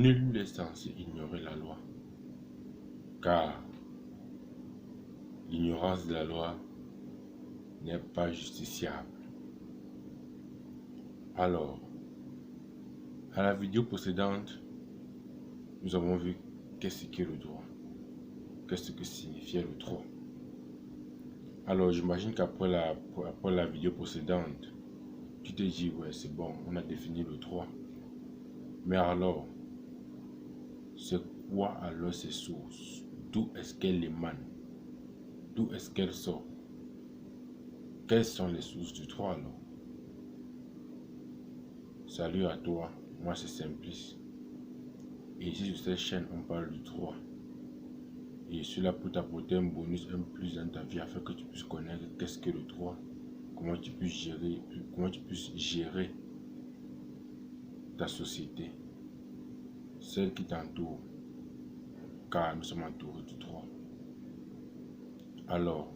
Nul n'est censé ignorer la loi, car l'ignorance de la loi n'est pas justiciable. Alors, à la vidéo précédente, nous avons vu qu'est-ce qu'est le droit, qu'est-ce que signifiait le droit. Alors, j'imagine qu'après la vidéo précédente, tu te dis, ouais, c'est bon, on a défini le droit. Mais alors, c'est quoi alors ces sources? D'où est-ce qu'elles émanent? D'où est-ce qu'elles sortent? Quelles sont les sources du droit alors? Salut à toi, moi c'est Simplice. Et ici sur cette chaîne, on parle du droit. Et je suis là pour t'apporter un bonus, un plus dans ta vie afin que tu puisses connaître qu'est-ce que le droit, comment tu puisses gérer ta société, celle qui t'entoure, car nous sommes entourés du droit. Alors,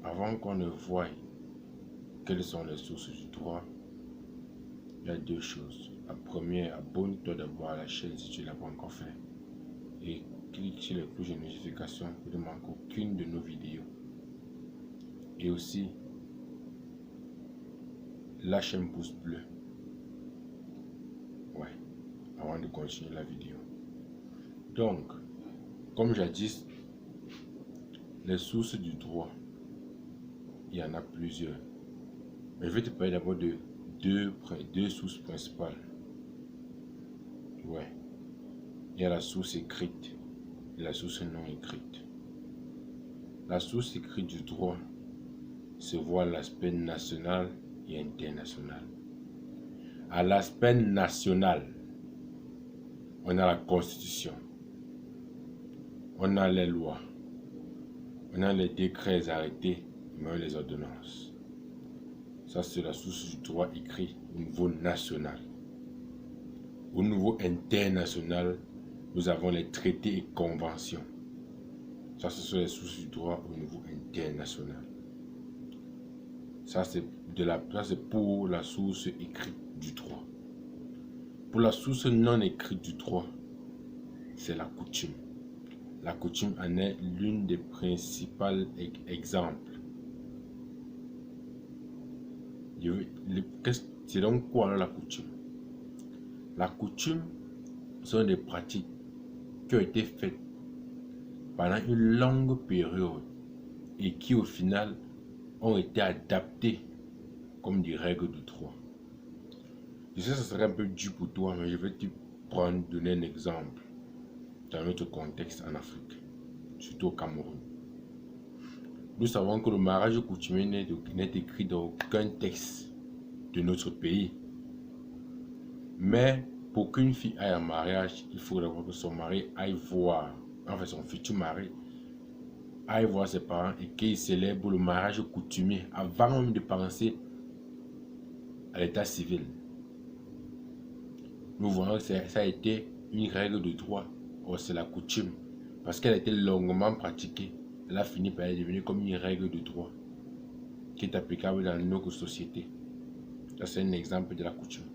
avant qu'on ne voie quelles sont les sources du droit, il y a deux choses. La première, abonne-toi d'abord à la chaîne si tu ne l'as pas encore fait. Et clique sur les cloches de notification pour ne manquer aucune de nos vidéos. Et aussi, lâche un pouce bleu. Ouais, avant de continuer la vidéo. Donc, comme jadis, les sources du droit, il y en a plusieurs. Mais je vais te parler d'abord de deux sources principales. Ouais. Il y a la source écrite et la source non écrite. La source écrite du droit se voit à l'aspect national et international. À l'aspect national, on a la Constitution, on a les lois, on a les décrets arrêtés, mais les ordonnances. Ça, c'est la source du droit écrit au niveau national. Au niveau international, nous avons les traités et conventions. Ça, ce sont les sources du droit au niveau international. Ça, c'est pour la source écrite du droit. Pour la source non écrite du droit, c'est la coutume. La coutume en est l'une des principales exemples. C'est donc quoi la coutume? La coutume sont des pratiques qui ont été faites pendant une longue période et qui au final ont été adaptées comme des règles de droit. Je sais que ce serait un peu dur pour toi, mais je vais te donner un exemple dans notre contexte en Afrique, surtout au Cameroun. Nous savons que le mariage coutumier n'est écrit dans aucun texte de notre pays. Mais pour qu'une fille aille en mariage, il faut d'abord que son mari aille voir, enfin son futur mari, aille voir ses parents et qu'il célèbre le mariage coutumier avant même de penser à l'état civil. Nous voyons que ça a été une règle de droit, c'est la coutume, parce qu'elle a été longuement pratiquée. Elle a fini par devenir comme une règle de droit qui est applicable dans notre société. Ça, c'est un exemple de la coutume.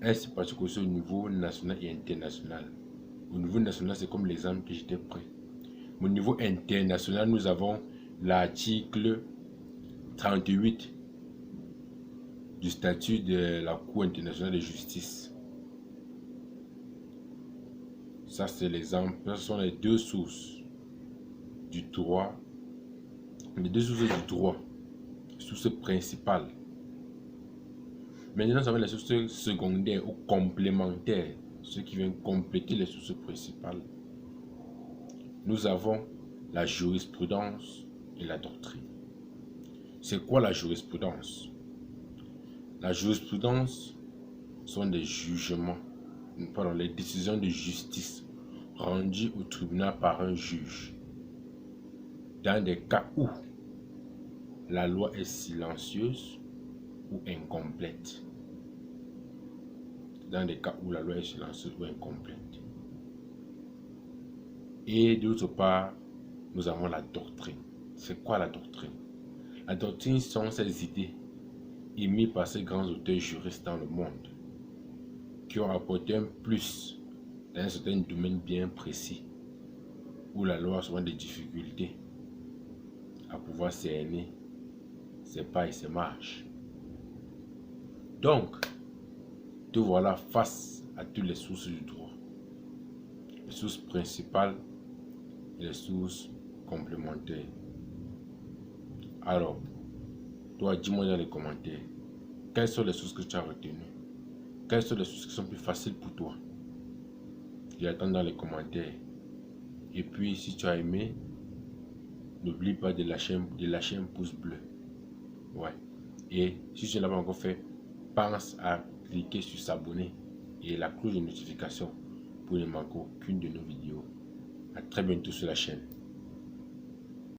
Elle se pratique aussi au niveau national et international. Au niveau national, c'est comme l'exemple que j'étais pris. Au niveau international, nous avons l'article 38 du statut de la Cour internationale de justice. Ça, c'est l'exemple. Ce sont les deux sources du droit. Les deux sources du droit. Sources principales. Maintenant, nous avons les sources secondaires ou complémentaires, ce qui vient compléter les sources principales. Nous avons la jurisprudence et la doctrine. C'est quoi la jurisprudence? La jurisprudence sont des jugements, les décisions de justice rendues au tribunal par un juge dans des cas où la loi est silencieuse ou incomplète. Dans des cas où la loi est silencieuse ou incomplète. Et d'autre part, nous avons la doctrine. C'est quoi la doctrine? La doctrine sont ces idées émises par ces grands auteurs juristes dans le monde. qui ont apporté un plus dans un certain domaine bien précis, où la loi a souvent des difficultés à pouvoir cerner ses pas et ses marches. Donc, te voilà face à toutes les sources du droit, les sources principales et les sources complémentaires. Alors, toi, dis-moi dans les commentaires, quelles sont les sources que tu as retenues? Quelles sont les sources qui sont plus faciles pour toi? J'attends dans les commentaires. Et puis, si tu as aimé, n'oublie pas de lâcher un pouce bleu. Ouais. Et si tu ne l'as pas encore fait, pense à cliquer sur s'abonner et la cloche de notification pour ne manquer aucune de nos vidéos. À très bientôt sur la chaîne.